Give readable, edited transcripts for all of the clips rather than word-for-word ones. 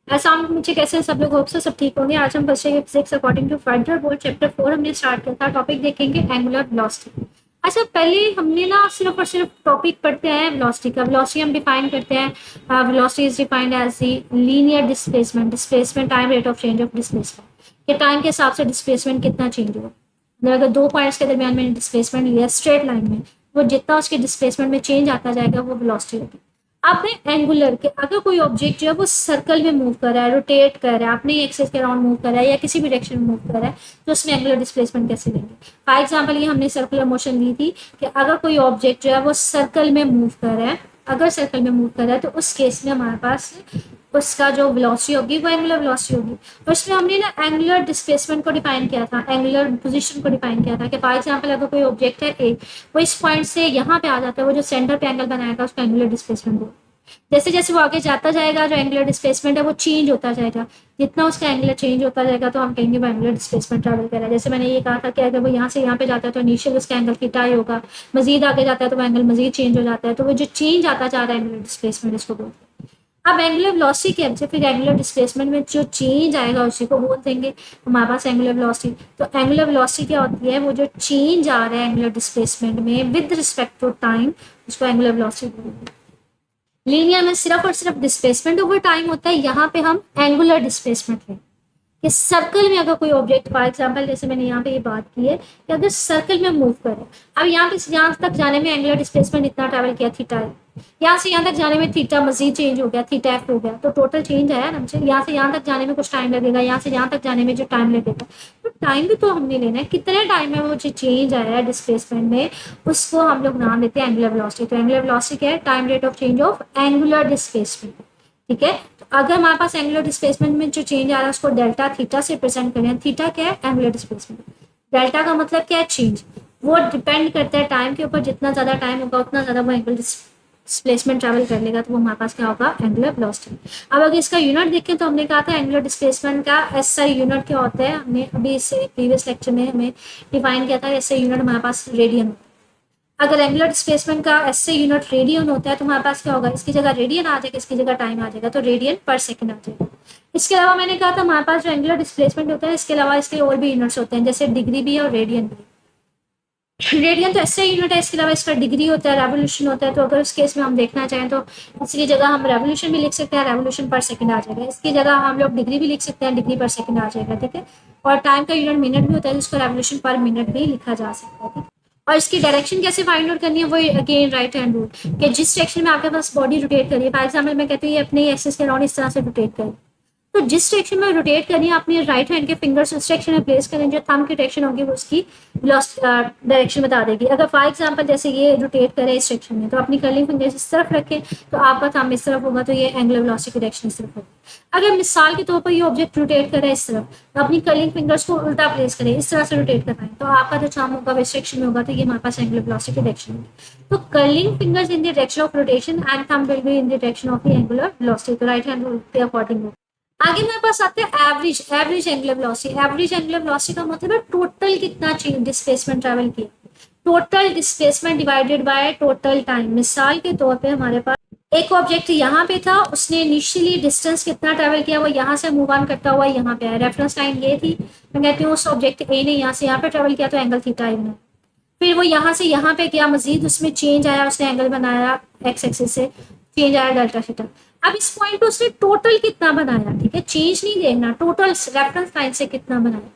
अस्सलाम वालेकुम बच्चे, कैसे हैं सब लोग? होप से सब ठीक होंगे। आज हम बच्चे physics according to further board chapter 4 हमने स्टार्ट किया था। टॉपिक देखेंगे एंगुलर वेलोसिटी। अच्छा, पहले हमने ना सिर्फ और सिर्फ टॉपिक पढ़ते हैं वेलोसिटी का। वेलोसिटी हम डिफाइन करते हैं, velocity is defined as the linear displacement, displacement time rate of change of displacement, के टाइम के हिसाब से डिस्प्लेसमेंट कितना चेंज हुआ। मतलब अगर दो पॉइंट्स के दरमियान मैंने डिस्प्लेसमेंट लिया स्ट्रेट लाइन में, वो जितना उसके डिस्प्लेसमेंट में चेंज आता जाएगा वो वेलोसिटी होगी। आपने एंगुलर के अगर कोई ऑब्जेक्ट जो है वो सर्कल में मूव कर रहा है, रोटेट कर रहा है, अपने एक्सिस के अराउंड मूव कर रहा है या किसी भी डायरेक्शन में मूव कर रहा है, तो उसमें एंगुलर डिस्प्लेसमेंट कैसे लेंगे? फॉर एग्जांपल ये हमने सर्कुलर मोशन ली थी कि अगर कोई ऑब्जेक्ट जो है वो सर्कल में मूव कर रहा है, अगर सर्कल में मूव कर रहा है तो उस केस में हमारे पास उसका जो वेलोसिटी होगी वो एंगुलर वेलोसिटी होगी। और इसमें हमने ना एंगुलर डिस्प्लेसमेंट को डिफाइन किया था, एंगुलर पोजीशन को डिफाइन किया था कि फॉर एग्जांपल अगर कोई ऑब्जेक्ट है ए, वो इस पॉइंट से यहाँ पे आ जाता है, वो जो सेंटर पे एंगल बनाएगा उसका एंगुलर डिस्प्लेसमेंट होगा। जैसे जैसे वो आगे जाता जाएगा जो एंगुलर डिस्प्लेसमेंट है वो चेंज होता जाएगा। जितना उसका एंगुलर चेंज होता जाएगा तो हम कहेंगे वो एंगुलर डिस्प्लेसमेंट ट्रैवल कर रहा है। जैसे मैंने ये कहा था कि अगर वो यहाँ से यहाँ पे जाता है तो इनिशियल उसका एंगल थीटा ही होगा, मजीद आगे जाता है तो वो एंगल मजीद चेंज हो जाता है। तो वो जो चेंज आता जा रहा है एंगुलर डिस्प्लेसमेंट इसको बोलते हैं। अब एंगुलर वेलोसिटी के हमसे फिर एंगुलर डिस्प्लेसमेंट में जो चेंज आएगा उसी को बोल देंगे हमारे पास एंगुलर वेलोसिटी। तो एंगुलर वेलोसिटी क्या होती है? वो जो चेंज आ रहा है एंगुलर डिस्प्लेसमेंट में विद रिस्पेक्ट टू टाइम, उसको एंगुलर वेलोसिटी बोलेंगे। लीनियर में सिर्फ और सिर्फ डिस्प्लेसमेंट ओवर टाइम होता है, यहाँ पे हम एंगुलर डिस्प्लेसमेंट लें कि सर्कल में अगर कोई ऑब्जेक्ट फॉर एग्जांपल जैसे मैंने यहाँ पे ये बात की है कि अगर सर्कल में मूव करे, अब यहाँ पे यहाँ तक जाने में एंगुलर डिस्प्लेसमेंट इतना ट्रैवल किया थीटा है, यहाँ से यहाँ तक जाने में थीटा मजीद चेंज हो गया, थीटा एफ हो गया, तो टोटल चेंज आया ना हमसे। यहाँ से यहाँ तक जाने में कुछ टाइम लगेगा, यहाँ से यहाँ तक जाने में जो टाइम लगेगा, तो टाइम भी तो हमने लेना है कितने टाइम में वो जो चेंज आया है डिस्प्लेसमेंट में, उसको हम लोग नाम देते हैं एंगुलर वेलोसिटी। तो एंगुलर वेलोसिटी क्या है? Time rate of change of angular displacement. ठीक है, तो अगर हमारे पास एंगुलर डिस्प्लेसमेंट में जो चेंज आ रहा है उसको डेल्टा थीटा से प्रेजेंट करें। थीटा क्या है? Angular displacement. डेल्टा का मतलब क्या है? चेंज। वो डिपेंड करता है टाइम के ऊपर, जितना ज्यादा टाइम होगा उतना ज्यादा वो एंगुलर डिस्प्लेसमेंट ट्रैवल कर लेगा, तो वो हमारे पास क्या होगा? Angular velocity. अब अगर इसका यूनिट देखें तो हमने कहा था एंगुलर डिस्प्लेसमेंट का एसआई यूनिट क्या होता है, हमने अभी इससे प्रीवियस लेक्चर में हमें डिफाइन किया था। एसआई यूनिट हमारे पास रेडियन। अगर एंगुलर डिस्प्लेसमेंट का एसआई यूनिट रेडियन होता है तो हमारे पास क्या होगा? इसकी जगह रेडियन आ जाएगा, इसकी जगह टाइम आ जाएगा, तो रेडियन पर सेकंड आ जाएगा। इसके अलावा मैंने कहा था हमारे पास जो एंगुलर डिस्प्लेसमेंट होता है इसके अलावा इसके और भी यूनिट्स होते हैं, जैसे डिग्री भी है और रेडियन भी। रेडियन तो ऐसा यूनिट है, इसके अलावा इसका डिग्री होता है, रेवोल्यूशन होता है। तो अगर उस केस में हम देखना चाहें तो इसकी जगह हम रेवोल्यूशन भी लिख सकते हैं, रेवोल्यूशन पर सेकंड आ जाएगा। इसकी जगह हम लोग डिग्री भी लिख सकते हैं, डिग्री पर सेकंड आ जाएगा। ठीक है, और टाइम का यूनिट मिनट भी होता है जिसको रेवोल्यूशन पर मिनट भी लिखा जा सकता है। ठीक है, और इसकी डायरेक्शन कैसे फाइंड आउट करनी है? वो अगेन राइट हैंड रूल कि जिस डायरेक्शन में आपके पास बॉडी रोटेट करिए, फॉर एग्जाम्पल मैं कहती हूँ ये अपने एक्सिस के अराउंड इस तरह से रोटेट करें, तो जिस डायरेक्शन में रोटेट करनी है अपनी राइट हैंड के फिंगर्स उस डायरेक्शन में प्लेस करें, जो थंब की डायरेक्शन होगी वो उसकी डायरेक्शन बता देगी। अगर फॉर एग्जांपल जैसे ये रोटेट करे इस डायरेक्शन में, तो अपनी कर्लिंग फिंगर्स इस तरफ रखें तो आपका थंब इस तरफ होगा, तो ये एंगुलर वेलोसिटी की डायरेक्शन इस तरफ होगी। अगर मिसाल के तौर पर ये ऑब्जेक्ट रोटेट करे इस तरफ, तो अपनी कर्लिंग फिंगर्स को उल्टा प्लेस करें, इस तरह से रोटेट करवाएं, तो आपका जो थंब होगा इस डायरेक्शन में होगा, तो ये हमारे पास एंगुलर वेलोसिटी की डायरेक्शन होगी। तो curling fingers in the direction of rotation and thumb will be in the direction of the angular velocity. तो राइट हैंड रूल के अकॉर्डिंग आगे मेरे पास आते हैं average angular velocity. Average angular velocity का मतलब है टोटल कितना डिस्प्लेसमेंट ट्रैवल किया, total displacement divided by total time. मिसाल के तौर पे हमारे पास एक ऑब्जेक्ट यहाँ पे था, उसने इनिशियली डिस्टेंस कितना ट्रैवल किया, वो यहाँ से मूव ऑन करता हुआ यहाँ पे आया, रेफरेंस लाइन ये थी, मैं कहती हूँ उस ऑब्जेक्ट ए ने यहाँ से यहाँ पे ट्रैवल किया तो एंगल थीटा आई बना। फिर वो यहाँ से यहाँ पे गया, मजीद उसमें चेंज आया, उसने एंगल बनाया एक्स एक्सिस से, चेंज आया डेल्टा थीटा। अब इस पॉइंट पे उसने टोटल कितना बनाया, ठीक है, चेंज नहीं देखना, टोटल रेफरेंस लाइन से कितना बनाया,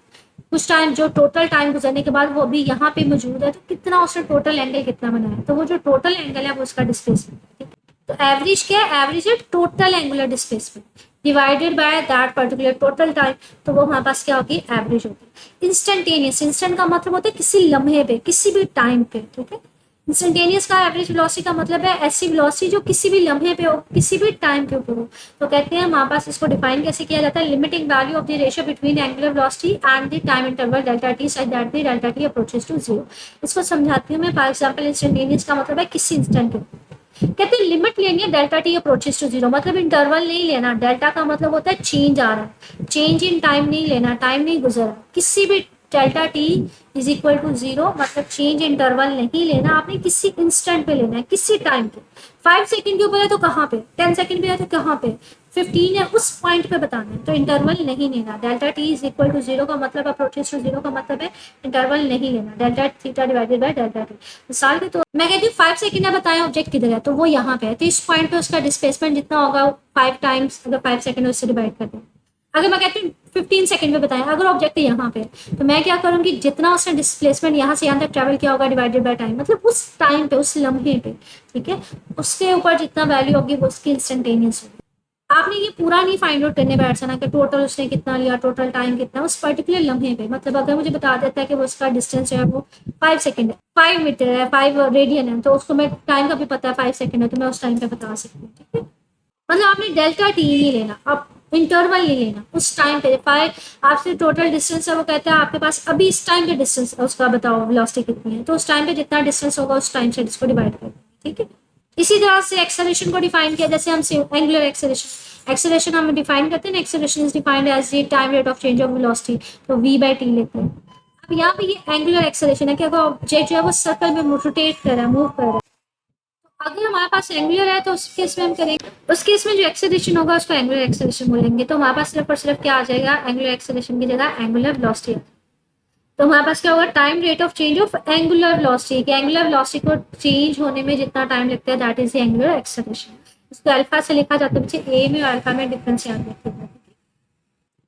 कुछ टाइम जो टोटल टाइम गुजरने के बाद वो भी यहाँ पे मौजूद है, तो कितना उसने टोटल एंगल कितना बनाया, तो वो जो टोटल एंगल है वो उसका डिस्प्लेसमेंट है। तो एवरेज क्या है? एवरेज है total angular displacement divided by that particular total time, तो वो हमारे पास क्या होगी? एवरेज होगी। इंस्टेंटेनियस, इंस्टेंट का मतलब होता है किसी लम्हे पे, किसी भी टाइम पे। ठीक है, इंस्टेंटेनियस का एवरेज वेलोसिटी का मतलब है ऐसी वेलोसिटी जो किसी भी लम्हे पे हो, किसी भी टाइम के ऊपर हो। तो कहते हैं हमारे पास इसको डिफाइन कैसे किया जाता है? Limiting value of the ratio between angular velocity and the time interval delta t such that the delta t approaches to zero. इसको समझाती हूँ मैं। फॉर एग्जांपल इंस्टेंटेनियस का मतलब है किसी इंस्टेंट के, कहते हैं लिमिट लेनी है delta t approaches to zero, मतलब इंटरवल नहीं लेना। डेल्टा का मतलब होता है चेंज आ रहा है, चेंज इन टाइम नहीं लेना, टाइम नहीं गुजरा, किसी भी delta t is equal to zero, मतलब चेंज इंटरवल नहीं लेना, आपने किसी इंस्टेंट पे लेना है, किसी टाइम पे। 5 सेकंड के ऊपर है तो कहाँ पे, 10 सेकंड पे है तो कहाँ पे, 15 है उस पॉइंट पे बताना है, तो इंटरवल नहीं लेना। Delta t is equal to 0 का मतलब अप्रोचेस टू 0 का मतलब है इंटरवल नहीं लेना, delta theta divided by delta T. मिसाल के तो मैं कहती हूँ 5 सेकंड है, बताएं ऑब्जेक्ट किधर है, तो वो यहाँ पे है, तो इस पॉइंट पे उसका डिस्प्लेसमेंट जितना होगा 5 टाइम्स, अगर 5 सेकंड उससे डिवाइड कर दें। अगर मैं कहती हूँ 15 सेकंड में बताएं, अगर ऑब्जेक्ट यहाँ पे, तो मैं क्या करूंगी, जितना उसने डिस्प्लेसमेंट यहाँ से यहाँ तक ट्रेवल किया होगा डिवाइडेड बाय टाइम, मतलब उस टाइम पे, उस लम्हे पे, ठीक है, उसके ऊपर जितना वैल्यू होगी वो उसकी इंस्टेंटेनियस होगी। आपने ये पूरा नहीं फाइंड आउट करने बैठ जाना कि टोटल उसने कितना लिया, टोटल टाइम कितना, उस पर्टिकुलर लम्हे पे। मतलब अगर मुझे बता देता है कि वो उसका डिस्टेंस जो है वो 5 सेकंड है, 5 मीटर है, 5 रेडियन है, तो उसको मैं टाइम का भी पता है 5 सेकंड है, तो मैं उस टाइम पे बता सकती हूँ, ठीक है। मतलब आपने डेल्टा टी नहीं लेना, आप इंटरवल नहीं लेना, उस टाइम पे 5 आपसे टोटल डिस्टेंस है, वो कहता है आपके पास अभी इस टाइम पे डिस्टेंस है, उसका बताओ वेलोसिटी कितनी है, तो उस टाइम पे जितना डिस्टेंस होगा उस टाइम से इसको डिवाइड कर, ठीक है। इसी तरह से एक्सेलरेशन को डिफाइन किया, जैसे हम एंगुलर एक्सेलरेशन हम डिफाइन करते हैं ना, acceleration is defined as the time rate of change of velocity, तो v बाय टी लेते हैं। अब यहाँ पे ये एंगुलर एक्सेलरेशन है कि अगर ऑब्जेक्ट जो है वो सर्कल में रोटेट कर रहा है, मूव कर रहा है, अगर हमारे पास एंगुलर है तो उस केस में हम करेंगे, उस केस में जो एक्सेलरेशन होगा उसको एंगुलर एक्सेलरेशन बोलेंगे। तो हमारे पास सिर्फ और सिर्फ क्या आ जाएगा, एंगुलर एक्सेलरेशन की जगह एंगुलर वेलोसिटी। तो हमारे पास क्या होगा, time rate of change of angular velocity, कि एंगुलर वेलोसिटी को चेंज होने में जितना टाइम लगता है that is the angular acceleration. इसको अल्फा से लिखा जाता है बच्चे, ए में और अल्फा में डिफरेंस याद रखिएगा।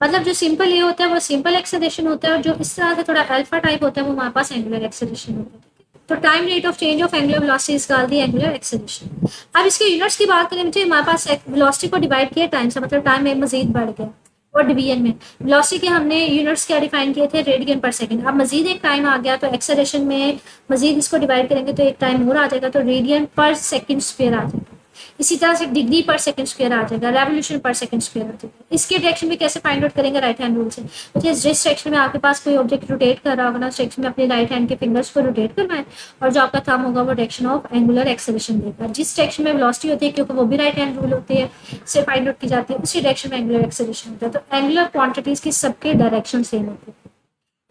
मतलब जो सिंपल ए होता है वो सिंपल एक्सेलरेशन होता है, और जो इस तरह से थोड़ा अल्फा टाइप होता है वो हमारे पास एंगुलर एक्सेलरेशन होता है। तो time rate of change of angular velocity is called the angular acceleration. अब इसके यूनिट्स की बात करें मुझे, हमारे पास वेलोसिटी को डिवाइड किया टाइम से, मतलब टाइम में मजीद बढ़ गया, और डिवीजन में वेलोसिटी के हमने यूनिट्स क्या डिफाइन किए थे, रेडियन पर सेकंड। अब मजीद एक टाइम आ गया, तो एक्सेलरेशन में मजीद इसको डिवाइड करेंगे तो एक टाइम और आ जाएगा, तो रेडियन पर सेकंड स्क्वायर आ जाएगा। इसी तरह से डिग्री पर सेकंड स्क्वायर आ जाएगा, रेवोल्यूशन पर सेकंड स्क्वायर आ जाएगा। इसके डायरेक्शन भी कैसे फाइंड आउट करेंगे, राइट हैंड रूल से। जिस डायरेक्शन में आपके पास कोई ऑब्जेक्ट रोटेट कर रहा होगा ना, उस डायरेक्शन में अपने राइट हैंड के फिंगर्स को रोटेट करवाएं, और जो आपका थंब होगा वो डायरेक्शन ऑफ एंगुलर एक्सेलरेशन देगा। जिस डायरेक्शन में वेलोसिटी होती है, क्योंकि वो भी राइट हैंड रूल होती है, से फाइंड आउट की जाती है, उसी डायरेक्शन में एंगुलर एक्सेलरेशन होता है। तो एंगुलर क्वांटिटीज की सबके डायरेक्शन सेम होती है।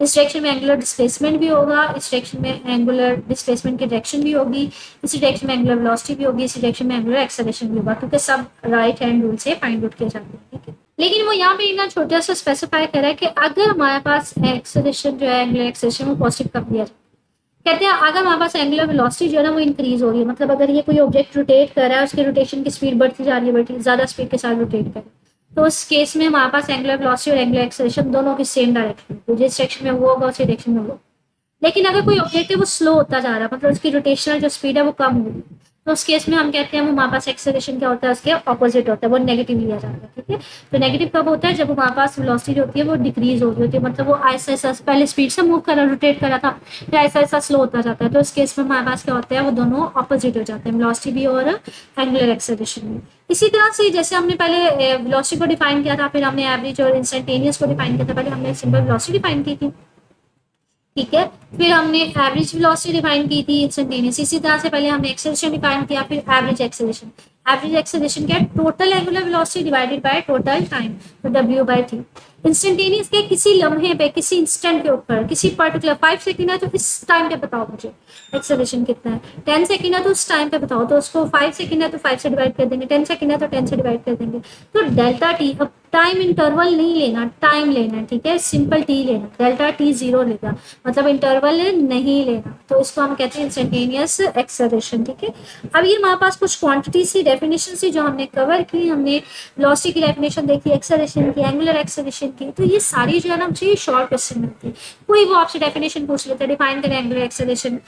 इस डायरेक्शन में एंगुलर डिस्प्लेसमेंट भी होगा, इस डायरेक्शन में एंगुलर डिस्प्लेसमेंट की डायरेक्शन भी होगी, इसी डायरेक्शन में एंगुलर वेलोसिटी भी होगी, इसी डायरेक्शन में एंगुलर एक्सेलरेशन भी होगा, क्योंकि सब राइट हैंड रूल से फाइंड आउट किए जाते हैं, ठीक है। लेकिन वो यहाँ पे ना छोटा सा स्पेसिफाई करा है कि अगर हमारे पास एक्सेलरेशन जो है, एंगुलर एक्सेलरेशन वो पॉजिटिव कब दिया जाए। कहते हैं अगर हमारे पास एंगुलर वेलोसिटी जो है ना वो इंक्रीज हो रही है, मतलब अगर ये कोई ऑब्जेक्ट रोटेट कर रहा है, उसके रोटेशन की स्पीड बढ़ती जा रही है, बढ़ती ज्यादा स्पीड के साथ रोटेट कर रहा है, तो उस केस में हमारे पास एंगुलर वेलोसिटी और एंगुलर एक्सेलरेशन दोनों की सेम डायरेक्शन, तो जिस डायरेक्शन में वो होगा उसी डायरेक्शन में वो। लेकिन अगर कोई ऑब्जेक्ट है वो स्लो होता जा रहा है, मतलब उसकी रोटेशनल जो स्पीड है वो कम हो रही है, तो उस केस में हम कहते हैं वो हमारे पास एक्सेलरेशन क्या होता है, उसके ऑपोजिट होता है, वो नेगेटिव लिया जाता है, ठीक है। तो नेगेटिव कब होता है, जब हमारे पास वेलोसिटी जो होती है वो डिक्रीज हो रही होती है, मतलब वो ऐसा ऐसा पहले स्पीड से मूव कर रहा, रोटेट कर रहा था, फिर ऐसा ऐसा स्लो होता जाता है, तो उस केस में हमारे पास क्या होता है, वो दोनों ऑपोजिट हो जाते हैं, वेलोसिटी भी और एंगुलर एक्सेलरेशन भी। इसी तरह से जैसे हमने पहले वेलोसिटी को डिफाइन किया था, फिर हमने एवरेज और इंस्टेंटेनियस को डिफाइन किया था, पहले हमने सिंपल वेलोसिटी डिफाइन की थी, ठीक है, फिर हमने एवरेज वेलोसिटी डिफाइन की थी, इंस्टेंटेनियस। इसी तरह से पहले हमने एक्सेलरेशन डिफाइन किया, फिर एवरेज एक्सेलरेशन। एवरेज एक्सेलरेशन क्या है, total angular velocity divided by total time, तो w बाय t। इंस्टेंटेनियस के किसी लम्हे पे, किसी इंस्टेंट के ऊपर, किसी पर्टिकुलर 5 सेकंड है तो इस टाइम पे बताओ मुझे एक्सेलरेशन कितना है, 10 सेकंड है तो उस टाइम पे बताओ, तो उसको 5 सेकंड है तो 5 से डिवाइड कर देंगे, 10 सेकंड है तो 10 से डिवाइड कर देंगे। तो डेल्टा टी, अब टाइम इंटरवल नहीं लेना, टाइम लेना है, ठीक है, सिंपल टी लेना, डेल्टा टी 0 लेगा, मतलब इंटरवल नहीं लेना, तो इसको हम कहते हैं इंस्टेंटेनियस एक्सेलरेशन, ठीक है। अब ये हमारे पास कुछ क्वांटिटी सी डेफिनेशन सी जो हमने कवर की, हमने वेलोसिटी की डेफिनेशन देखी, एक्सेलरेशन की, एंगुलर एक्सेलरेशन की, तो ये सारी जो है ना मुझे शॉर्ट क्वेश्चन मिलती है, कोई वो आपसे डेफिनेशन पूछ लेता है, डिफाइन करें एंगुलर एक्सेलरेशन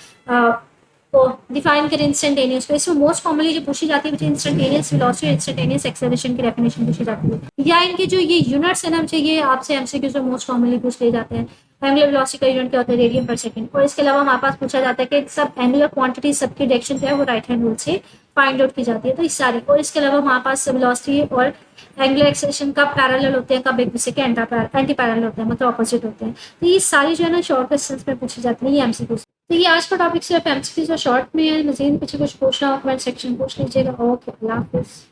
को, डिफाइन करें इंस्टेंटेनियस को। इसमें मोस्ट कॉमनली जो पूछी जाती है मुझे इंस्टेंटेनियस वेलोसिटी और इंस्टेंटेनियस एक्सेलरेशन की डेफिनेशन पूछी जाती है, या इनके जो ये यूनिट्स है ना मुझे ये आपसे एमसीक्यू में मोस्ट कॉमनली पूछ लिए जाते हैं। एंगुलर वेलोसिटी का यूनिट क्या होता है, रेडियन पर सेकंड, और इसके अलावा हमारे पास पूछा जाता है कि सब एंगुलर क्वांटिटी सबकी डायरेक्शन जो है वो राइट हैंड रूल से फाइंड आउट की जाती है, तो इस सारी, और इसके अलावा हमारे पास वेलोसिटी और एंगुलर एक्सेलरेशन कब पैरेलल होते हैं, कब एक दूसरे के एंटी पैरेलल होते हैं, मतलब ऑपोजिट होते हैं, तो ये सारी जो है ना शॉर्ट क्वेश्चंस में पूछी जाती है, ये एमसीक्यू। तो ये आज का टॉपिक सिर्फ एमसीक्यू और शॉर्ट में है, मजीद पीछे कुछ पूछना हो कमेंट सेक्शन पूछ लीजिएगा। ओके, अल्लाह हाफिज़।